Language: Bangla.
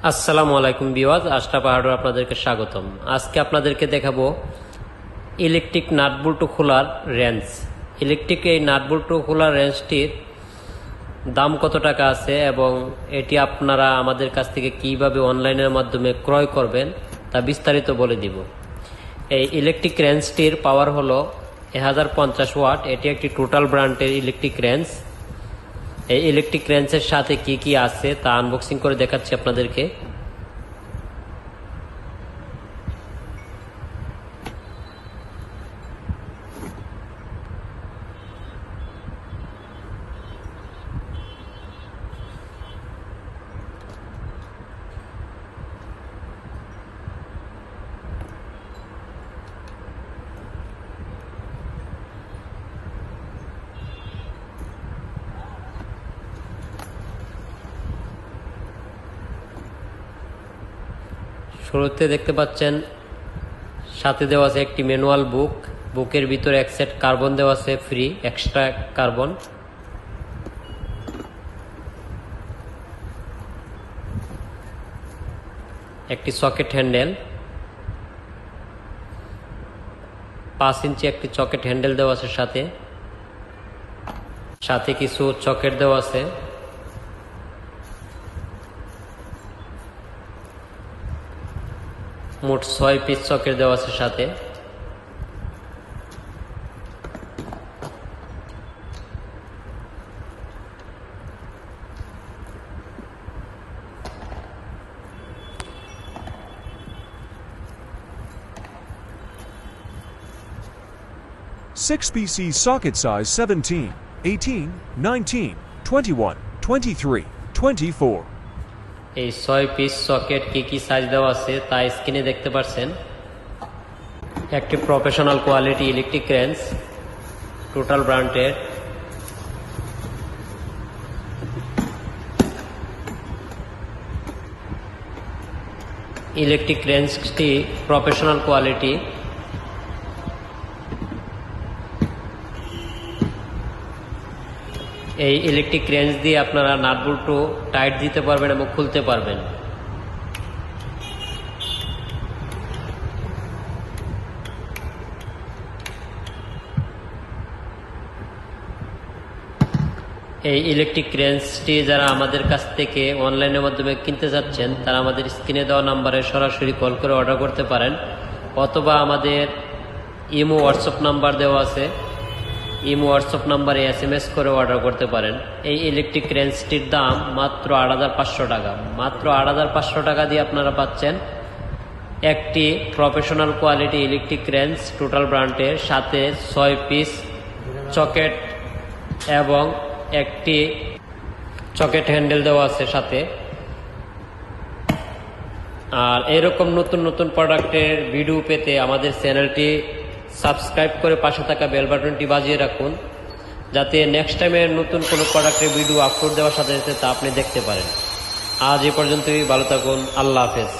আসসালামু আলাইকুম ভিউয়ার্স, আশরাফ হার্ডওয়্যার আপনাদেরকে স্বাগতম। আজকে আপনাদেরকে দেখাবো ইলেকট্রিক নাট বল্টু খোলার রেঞ্জ। ইলেকট্রিক এই নাট বল্টু খোলার রেঞ্জটির দাম কত টাকা আছে এবং এটি আপনারা আমাদের কাছ থেকে কিভাবে অনলাইনের মাধ্যমে ক্রয় করবেন তা বিস্তারিত বলে দিব। এই ইলেকট্রিক রেঞ্জটির পাওয়ার হলো 1050 ওয়াট। এটি একটি টোটাল ব্র্যান্ডের ইলেকট্রিক রেঞ্জ। এই ইলেকট্রিক রেঞ্জের সাথে কি কি আছে তা আনবক্সিং করে দেখাচ্ছি আপনাদেরকে। শুরুতে দেখতে পাচ্ছেন সাথে দেওয়া আছে একটি ম্যানুয়াল বুক। বুকের ভিতরে এক সেট কার্বন দেওয়া আছে ফ্রি, এক্সট্রা কার্বন। একটি সকেট হ্যান্ডেল, 5 ইঞ্চি একটি সকেট হ্যান্ডেল দেওয়া আছে সাথে। সাথে কিছু সকেট দেওয়া আছে। মোট 6 পিস সকেট দেওয়া আছে সাথে। Six PC socket size 17, 18, 19, 21, 23, 24. এই 6 পিস সকেট কি কি সাইজ দেওয়া আছে তা স্ক্রিনে দেখতে পাচ্ছেন। একটি professional quality electric range, total ব্র্যান্ডের। ইলেকট্রিক রেঞ্জটি প্রফেশনাল কোয়ালিটি। এই ইলেকট্রিক রেঞ্জ দিয়ে আপনারা নাট বল্টু টাইট দিতে পারবেন এবং খুলতে পারবেন। এই ইলেকট্রিক রেঞ্জটি যারা আমাদের কাছ থেকে অনলাইনের মাধ্যমে কিনতে যাচ্ছেন তারা আমাদের স্ক্রিনে দেওয়া নাম্বারে সরাসরি কল করে অর্ডার করতে পারেন, অথবা আমাদের ইমো হোয়াটসঅ্যাপ নাম্বার দেওয়া আছে, ইমো হোয়াটসঅ্যাপ নাম্বারে SMS করে অর্ডার করতে পারেন। এই ইলেকট্রিক রেঞ্জটির দাম মাত্র 8500 টাকা। মাত্র 8500 টাকা দিয়ে আপনারা পাচ্ছেন একটি professional quality electric range, total ব্র্যান্ডের সাথে 6 পিস সকেট এবং একটি সকেট হ্যান্ডেল দেওয়া আছে সাথে। আর এরকম নতুন নতুন প্রোডাক্টের ভিডিও পেতে আমাদের চ্যানেলটি সাবস্ক্রাইব করে পাশে থাকা বেল বাটনটি বাজিয়ে রাখুন, যাতে নেক্সট টাইমে নতুন কোনো প্রোডাক্টের ভিডিও আপলোড দেওয়ার সাথে সাথে তা আপনি দেখতে পারেন। আজ এ পর্যন্তই, ভালো থাকুন, আল্লাহ হাফেজ।